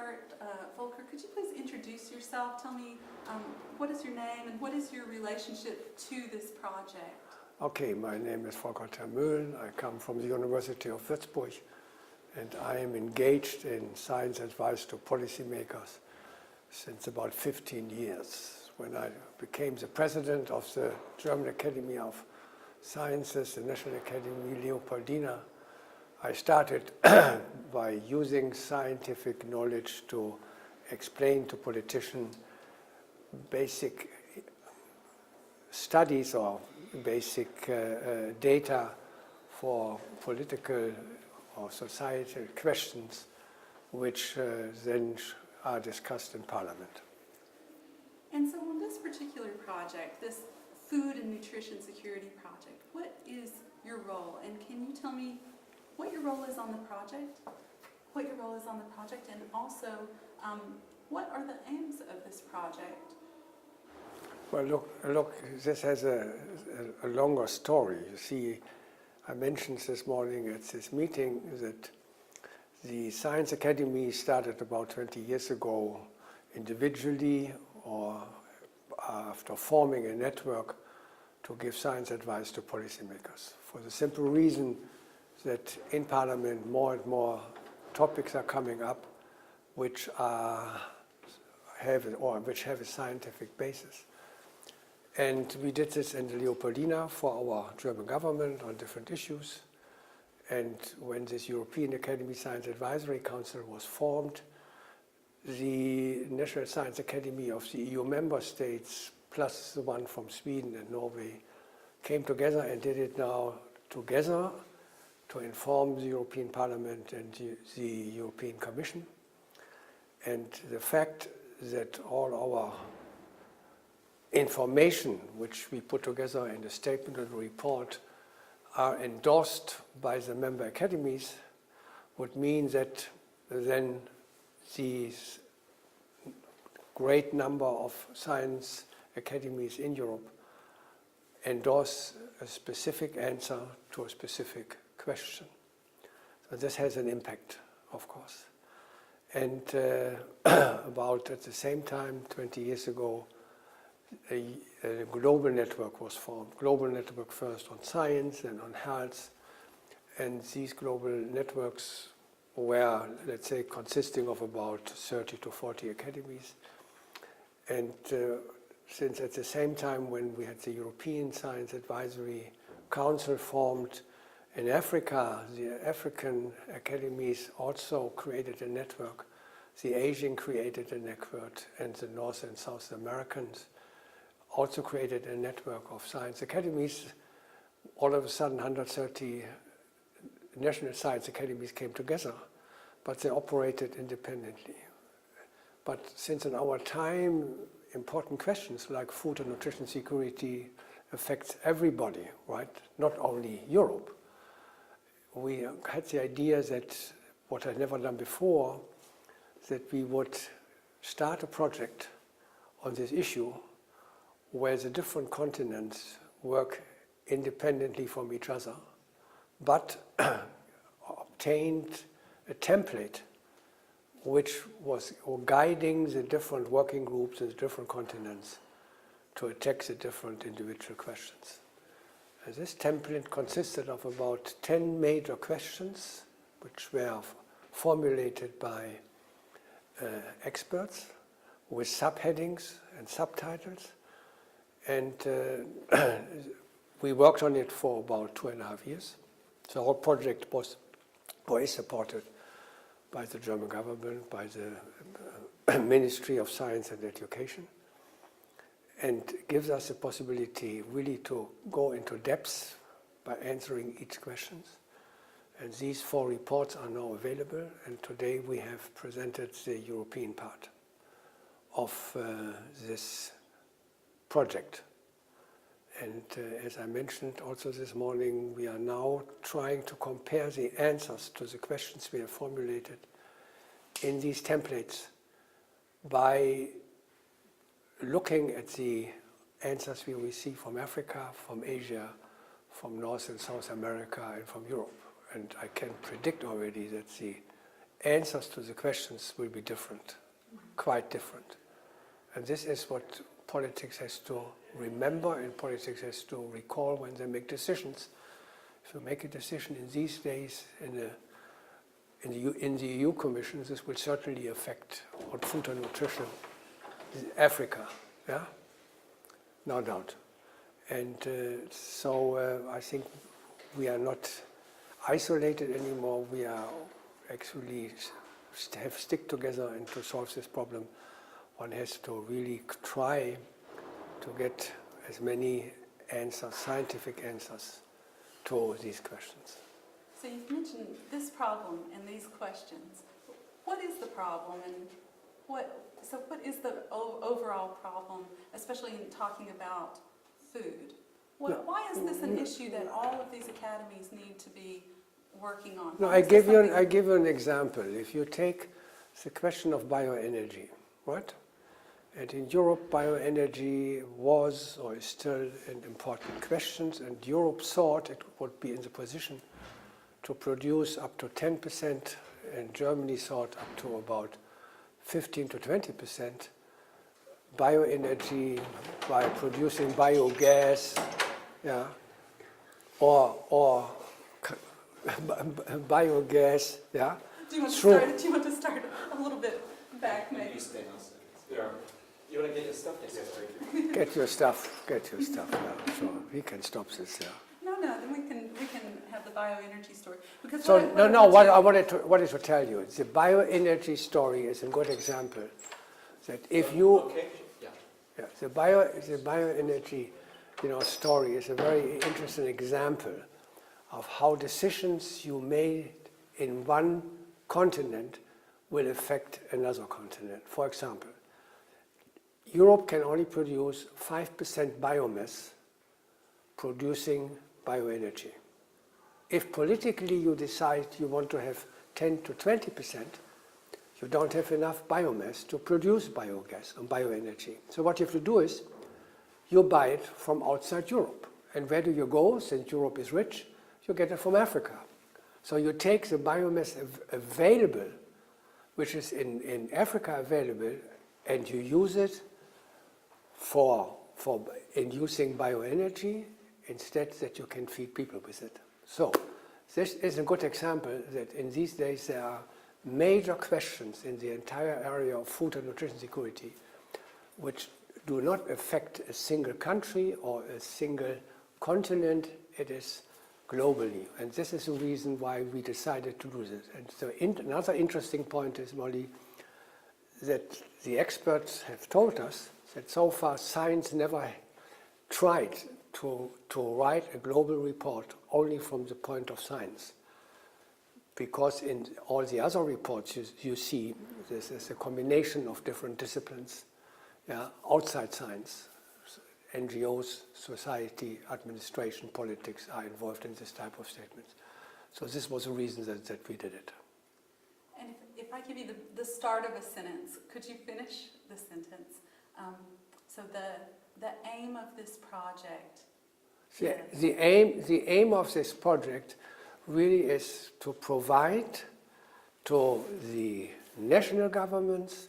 start, Volker, could you please introduce yourself? Tell me what is your name and what is your relationship to this project? Okay, my name is Volker Meulen. I come from the University of Würzburg, and I am engaged in science advice to policymakers since about 15 years. When I became the president of the German Academy of Sciences, the National Academy Leopoldina, I started by using scientific knowledge to explain to politicians basic studies or basic data for political or societal questions which then are discussed in Parliament. And so on this particular project, this Food and Nutrition Security Project, what is your role? And can you tell me what your role is on the project, and also what are the aims of this project? Well, look, this has a longer story. You see, I mentioned this morning at this meeting that the Science Academy started about 20 years ago individually or after forming a network to give science advice to policymakers. For the simple reason that in Parliament more and more topics are coming up which have a scientific basis. And we did this in the Leopoldina for our German government on different issues. And when this European Academy Science Advisory Council was formed, the National Science Academy of the EU member states, plus the one from Sweden and Norway, came together and did it now together to inform the European Parliament and the European Commission. And the fact that all our information, which we put together in the statement and report, are endorsed by the member academies, would mean that then these great number of science academies in Europe endorse a specific answer to a specific question. So this has an impact, of course. And about at the same time, 20 years ago, a global network was formed. Global network first on science and on health. And these global networks were, let's say, consisting of about 30 to 40 academies. And since at the same time when we had the European Science Advisory Council formed in Africa, the African academies also created a network. The Asian created a network, and the North and South Americans also created a network of science academies. All of a sudden, 130 national science academies came together, but they operated independently. But since in our time, important questions like food and nutrition security affects everybody, right? Not only Europe. We had the idea that, what I'd never done before, that we would start a project on this issue where the different continents work independently from each other, but obtained a template which was guiding the different working groups in the different continents to attack the different individual questions. And this template consisted of about 10 major questions, which were formulated by experts with subheadings and subtitles. And we worked on it for about 2.5 years. The whole project was supported by the German government, by the Ministry of Science and Education, and gives us the possibility really to go into depth by answering each question. And these 4 reports are now available, and today we have presented the European part of this project. And as I mentioned also this morning, we are now trying to compare the answers to the questions we have formulated in these templates by looking at the answers we receive from Africa, from Asia, from North and South America, and from Europe. And I can predict already that the answers to the questions will be different, quite different. And this is what politics has to remember and politics has to recall when they make decisions. If you make a decision in these days in the EU Commission, this will certainly affect on food and nutrition in Africa, yeah? No doubt. And so I think we are not isolated anymore. We are actually have stick together, and to solve this problem, one has to really try to get as many answers, scientific answers, to these questions. So you've mentioned this problem and these questions. What is the problem, and what is the overall problem, especially in talking about food? Why is this an issue that all of these academies need to be working on? No, I give you an example. If you take the question of bioenergy, right? And in Europe, bioenergy was or is still an important question, and Europe thought it would be in the position to produce up to 10%, and Germany thought up to about 15 to 20% bioenergy by producing biogas, yeah, or biogas, yeah. Do you want to start a little bit back, maybe? Yeah. You want to get your stuff? Yes, thank you. Get your stuff. Yeah. So we can stop this. Yeah. No. Then we can have the bioenergy story. Because what I wanted to tell you, the bioenergy story is a good example. That if you, okay. Yeah, the bioenergy, story is a very interesting example of how decisions you made in one continent will affect another continent. For example, Europe can only produce 5% biomass producing bioenergy. If politically you decide you want to have 10 to 20%, you don't have enough biomass to produce biogas and bioenergy. So what you have to do is you buy it from outside Europe. And where do you go? Since Europe is rich, you get it from Africa. So you take the biomass available, which is in Africa available, and you use it for inducing bioenergy instead that you can feed people with it. So this is a good example that in these days there are major questions in the entire area of food and nutrition security which do not affect a single country or a single continent. It is globally, and this is the reason why we decided to do this. And so another interesting point is, Molly, that the experts have told us that so far science never tried to write a global report only from the point of science. Because in all the other reports you see this is a combination of different disciplines, outside science. NGOs, society, administration, politics are involved in this type of statements. So this was the reason that we did it. And if I give you the start of a sentence, could you finish the sentence? So the aim of this project. The aim of this project really is to provide to the national governments,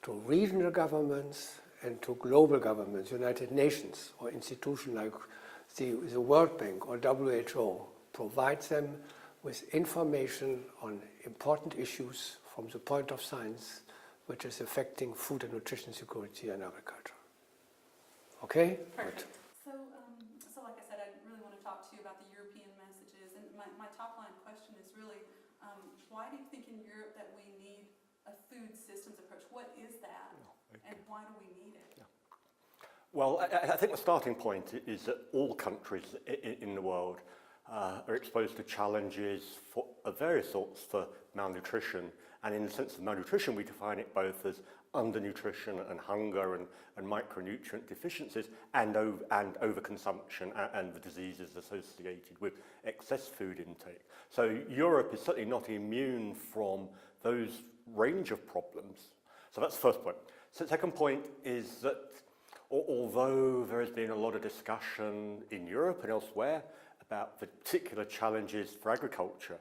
to regional governments, and to global governments, United Nations or institutions like the World Bank or WHO, provides them with information on important issues from the point of science, which is affecting food and nutrition security and agriculture. Okay? Perfect. So like I said, I really want to talk to you about the European messages. And my top line question is really, why do you think in Europe that we need a food systems approach? What is that? And why do we need it? Well, I think the starting point is that all countries in the world are exposed to challenges of various sorts for malnutrition. And in the sense of malnutrition, we define it both as undernutrition and hunger and micronutrient deficiencies and overconsumption and the diseases associated with excess food intake. So Europe is certainly not immune from those range of problems. So that's the first point. So the second point is that although there has been a lot of discussion in Europe and elsewhere about the particular challenges for agriculture,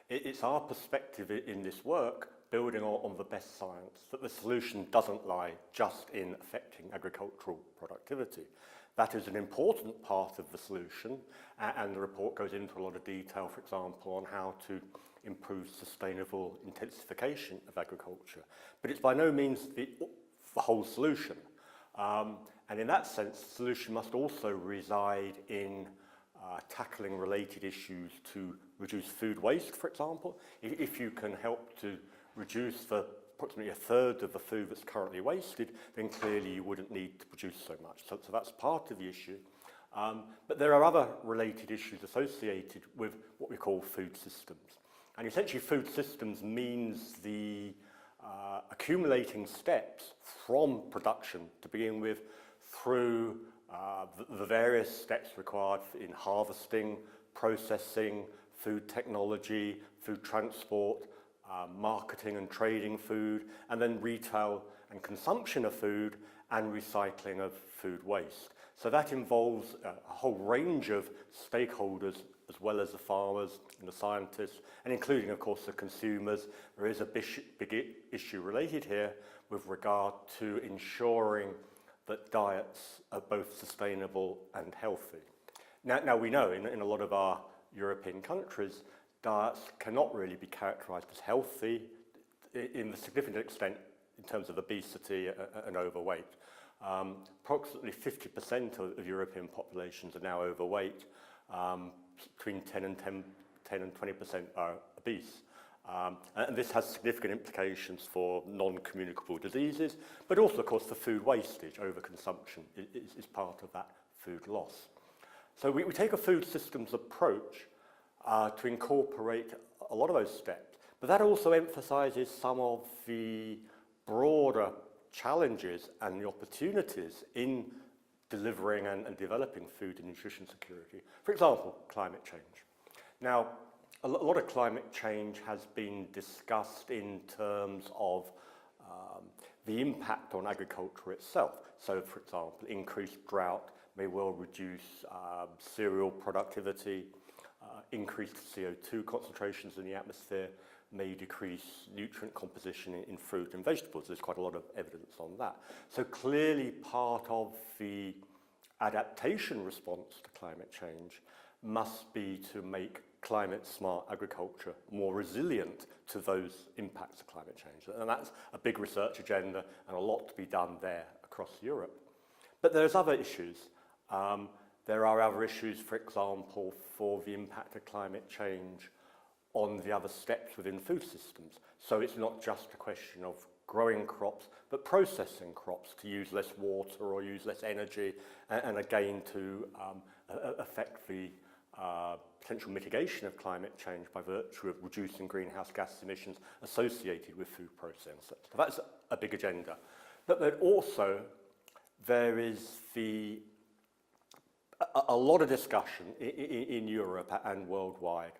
It's our perspective in this work, building on the best science, that the solution doesn't lie just in affecting agricultural productivity. That is an important part of the solution, and the report goes into a lot of detail, for example, on how to improve sustainable intensification of agriculture. But it's by no means the whole solution. And in that sense, the solution must also reside in tackling related issues to reduce food waste, for example. If you can help to reduce approximately a third of the food that's currently wasted, then clearly you wouldn't need to produce so much. So that's part of the issue. But there are other related issues associated with what we call food systems. And essentially food systems means the accumulating steps from production to begin with through the various steps required in harvesting, processing, food technology, food transport, marketing and trading food, and then retail and consumption of food and recycling of food waste. So that involves a whole range of stakeholders, as well as the farmers and the scientists, and including, of course, the consumers. There is a big issue related here with regard to ensuring that diets are both sustainable and healthy. Now we know in a lot of our European countries, diets cannot really be characterised as healthy in a significant extent in terms of obesity and overweight. Approximately 50% of European populations are now overweight. Between 10 and 20% are obese. And this has significant implications for non-communicable diseases, but also, of course, the food wastage. Overconsumption is part of that food loss. So we take a food systems approach to incorporate a lot of those steps, but that also emphasises some of the broader challenges and the opportunities in delivering and developing food and nutrition security. For example, climate change. Now, a lot of climate change has been discussed in terms of the impact on agriculture itself. So, for example, increased drought may well reduce cereal productivity, increased CO2 concentrations in the atmosphere may decrease nutrient composition in fruit and vegetables. There's quite a lot of evidence on that. So clearly part of the adaptation response to climate change must be to make climate-smart agriculture more resilient to those impacts of climate change. And that's a big research agenda and a lot to be done there across Europe. But there's other issues. There are other issues, for example, for the impact of climate change on the other steps within food systems. So it's not just a question of growing crops, but processing crops to use less water or use less energy, and again to affect the potential mitigation of climate change by virtue of reducing greenhouse gas emissions associated with food processing. So that's a big agenda. But then also there is a lot of discussion in Europe and worldwide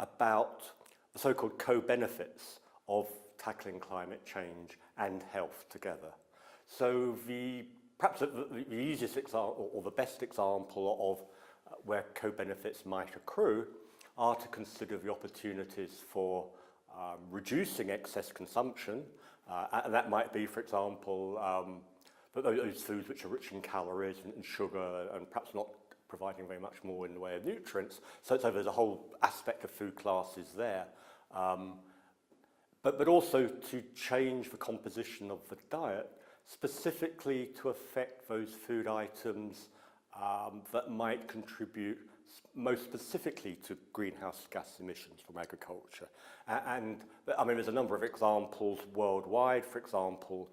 about the so-called co-benefits of tackling climate change and health together. So perhaps the easiest example or the best example of where co-benefits might accrue are to consider the opportunities for reducing excess consumption, and that might be, for example, those foods which are rich in calories and sugar and perhaps not providing very much more in the way of nutrients. So there's a whole aspect of food classes there. But also to change the composition of the diet, specifically to affect those food items that might contribute most specifically to greenhouse gas emissions from agriculture. And I mean, there's a number of examples worldwide. For example,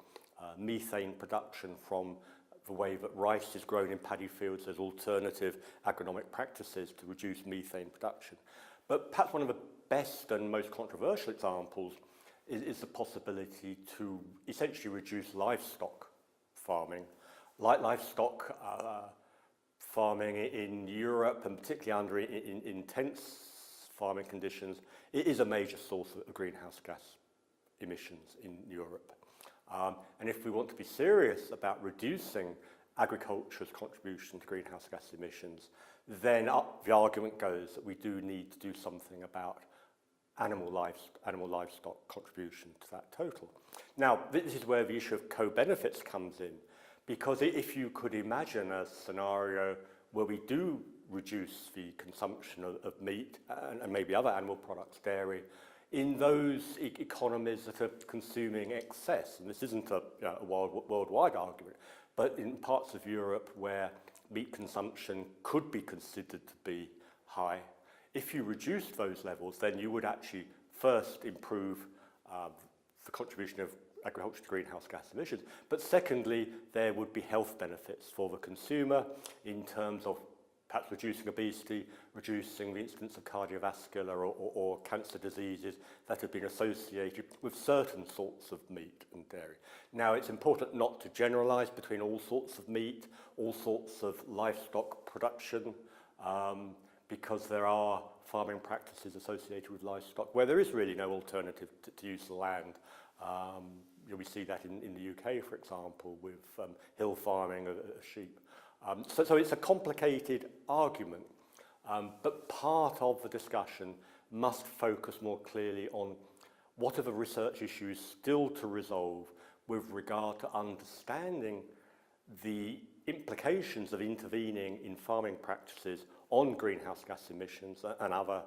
methane production from the way that rice is grown in paddy fields. There's alternative agronomic practices to reduce methane production. But perhaps one of the best and most controversial examples is the possibility to essentially reduce livestock farming. Livestock farming in Europe, and particularly under intense farming conditions, it is a major source of greenhouse gas emissions in Europe. And if we want to be serious about reducing agriculture's contribution to greenhouse gas emissions, then the argument goes that we do need to do something about animal livestock contribution to that total. Now, this is where the issue of co-benefits comes in, because if you could imagine a scenario where we do reduce the consumption of meat and maybe other animal products, dairy, in those economies that are consuming excess, and this isn't a worldwide argument, but in parts of Europe where meat consumption could be considered to be high, if you reduced those levels, then you would actually first improve the contribution of agriculture to greenhouse gas emissions, but secondly, there would be health benefits for the consumer in terms of perhaps reducing obesity, reducing the incidence of cardiovascular or cancer diseases that have been associated with certain sorts of meat and dairy. Now, it's important not to generalize between all sorts of meat, all sorts of livestock production, because there are farming practices associated with livestock where there is really no alternative to use the land. We see that in the UK, for example, with hill farming of sheep. So it's a complicated argument, but part of the discussion must focus more clearly on what are the research issues still to resolve with regard to understanding the implications of intervening in farming practices on greenhouse gas emissions and other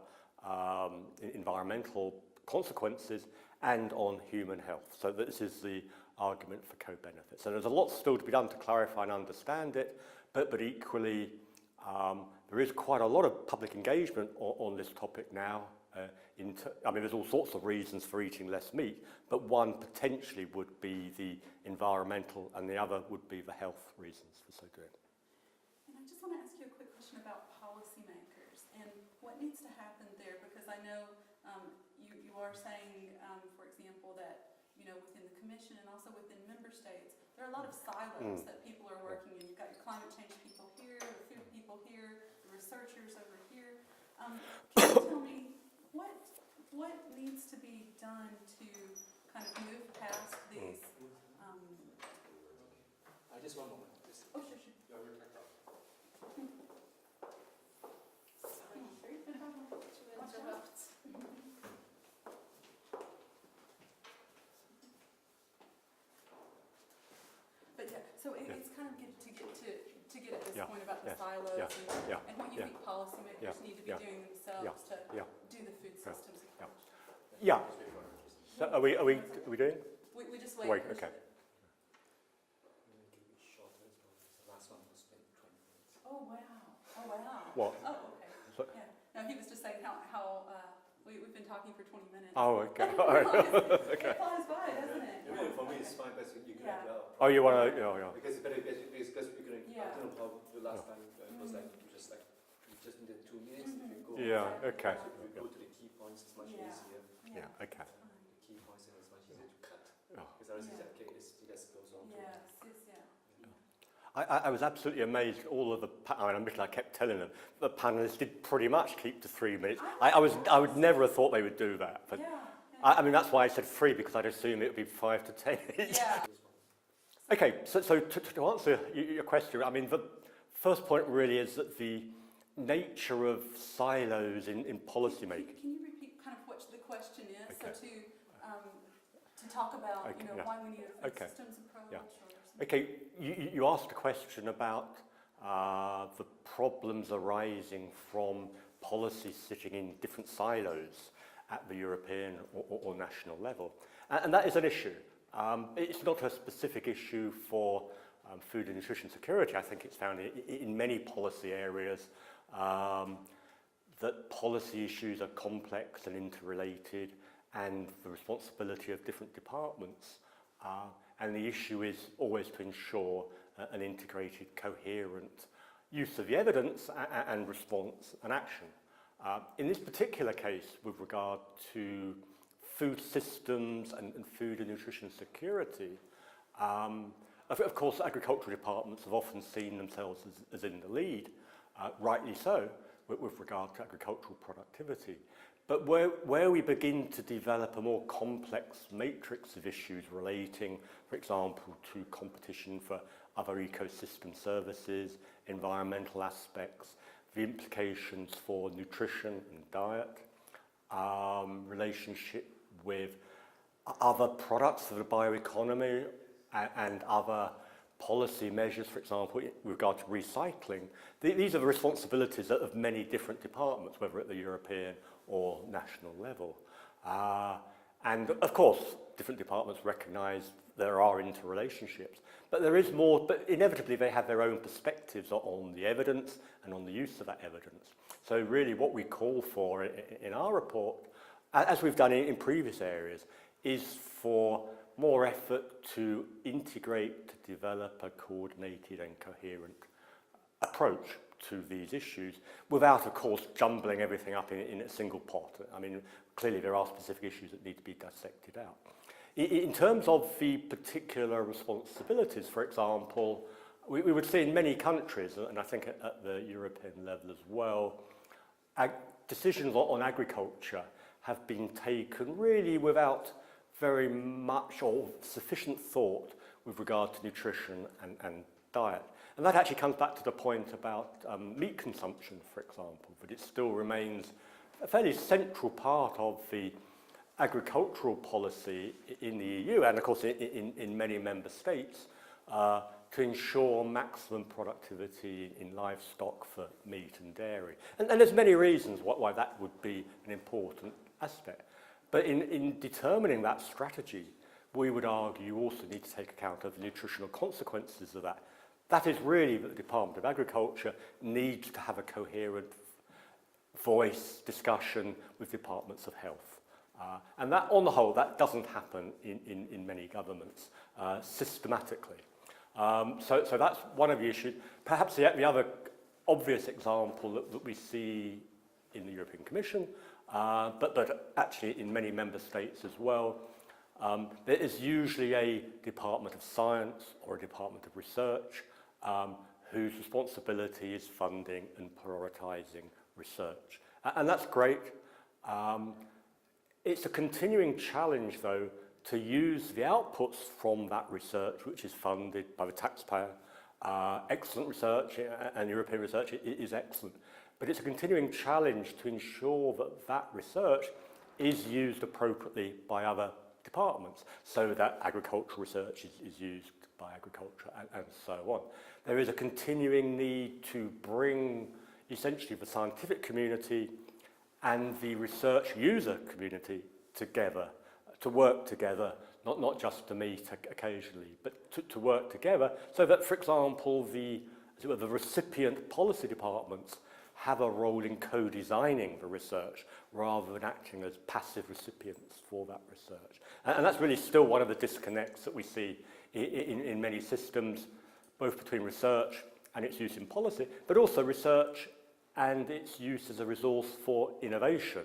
environmental consequences and on human health. So this is the argument for co-benefits. And there's a lot still to be done to clarify and understand it, but equally there is quite a lot of public engagement on this topic now. There's all sorts of reasons for eating less meat, but one potentially would be the environmental and the other would be the health reasons for so doing. And I just want to ask you a quick question about policymakers and what needs to happen there, because I know you are saying, for example, that within the Commission and also within member states, there are a lot of silos that people are working in. You've got your climate change people here, the food people here, the researchers over here. Can you tell me what needs to be done to kind of move past these? Just one moment. Oh, sure. Yeah, we're back up. But yeah, so it's kind of to get at this point about the Yes. silos and what you think policymakers need to be doing themselves to do the food systems approach. Yeah. So are we doing? We just wait. Okay. Oh wow. What? Oh, okay. So- Yeah. No, he was just saying how we've been talking for 20 minutes. Oh, okay. It flies by, doesn't it? Yeah, for me it's fine, but you can Oh, you want to? Yeah. because it's better because we couldn't. Yeah. I don't know how the last time it was like you just needed 2 minutes. If you go Yeah. Okay. if you go to the key points, it's much easier. Yeah. Okay. The key points and it's much easier to cut. Oh. Because otherwise it's okay, it just goes on. Yes. I was absolutely amazed at all of the. I kept telling them the panelists did pretty much keep to 3 minutes. I would never have thought they would do that. But that's why I said 3, because I'd assume it would be 5 to 10 minutes. Yeah. Okay, so to answer your question, the first point really is that the nature of silos in policy making. Can you repeat kind of what the question is? Okay. So to talk about why we need a food systems approach. Yeah. Or something. Okay, you asked a question about the problems arising from policies sitting in different silos at the European or national level. And that is an issue. It's not a specific issue for food and nutrition security. I think it's found in many policy areas that policy issues are complex and interrelated, and the responsibility of different departments. And the issue is always to ensure an integrated, coherent use of the evidence and response and action. In this particular case, with regard to food systems and food and nutrition security, of course, agricultural departments have often seen themselves as in the lead, rightly so, with regard to agricultural productivity. But where we begin to develop a more complex matrix of issues relating, for example, to competition for other ecosystem services, environmental aspects, the implications for nutrition and diet, relationship with other products of the bioeconomy and other policy measures, for example, with regard to recycling. These are the responsibilities of many different departments, whether at the European or national level. And of course, different departments recognise there are interrelationships, but there is more, but inevitably they have their own perspectives on the evidence and on the use of that evidence. So really what we call for in our report, as we've done in previous areas, is for more effort to integrate, to develop a coordinated and coherent approach to these issues without, of course, jumbling everything up in a single pot. I mean, clearly there are specific issues that need to be dissected out. In terms of the particular responsibilities, for example, we would see in many countries, and I think at the European level as well, decisions on agriculture have been taken really without very much or sufficient thought with regard to nutrition and diet. And that actually comes back to the point about meat consumption, for example, that it still remains a fairly central part of the agricultural policy in the EU and, of course, in many member states to ensure maximum productivity in livestock for meat and dairy. And there's many reasons why that would be an important aspect. But in determining that strategy, we would argue you also need to take account of the nutritional consequences of that. That is really that the Department of Agriculture needs to have a coherent voice discussion with departments of health. And that, on the whole, that doesn't happen in many governments systematically. So that's one of the issues. Perhaps the other obvious example that we see in the European Commission, but actually in many member states as well, there is usually a Department of Science or a Department of Research whose responsibility is funding and prioritising research. And that's great. It's a continuing challenge, though, to use the outputs from that research, which is funded by the taxpayer. Excellent research, and European research is excellent. But it's a continuing challenge to ensure that that research is used appropriately by other departments, so that agricultural research is used by agriculture and so on. There is a continuing need to bring essentially the scientific community and the research user community together, to work together, not just to meet occasionally, but to work together so that, for example, the recipient policy departments have a role in co-designing the research rather than acting as passive recipients for that research. And that's really still one of the disconnects that we see in many systems, both between research and its use in policy, but also research and its use as a resource for innovation.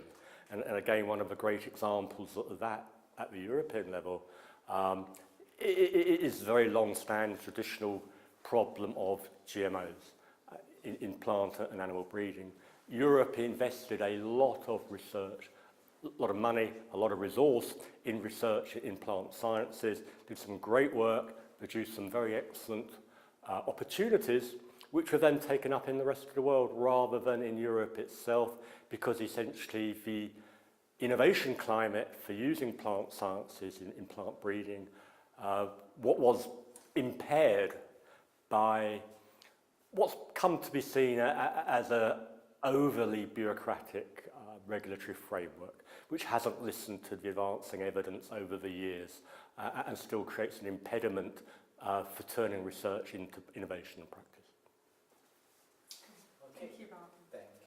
And again, one of the great examples of that at the European level it is a very long-standing traditional problem of GMOs in plant and animal breeding. Europe invested a lot of research, a lot of money, a lot of resource in research in plant sciences, did some great work, produced some very excellent opportunities, which were then taken up in the rest of the world rather than in Europe itself, because essentially the innovation climate for using plant sciences in plant breeding what was impaired by what's come to be seen as an overly bureaucratic regulatory framework, which hasn't listened to the advancing evidence over the years and still creates an impediment for turning research into innovation and practice. Thank you, Rob.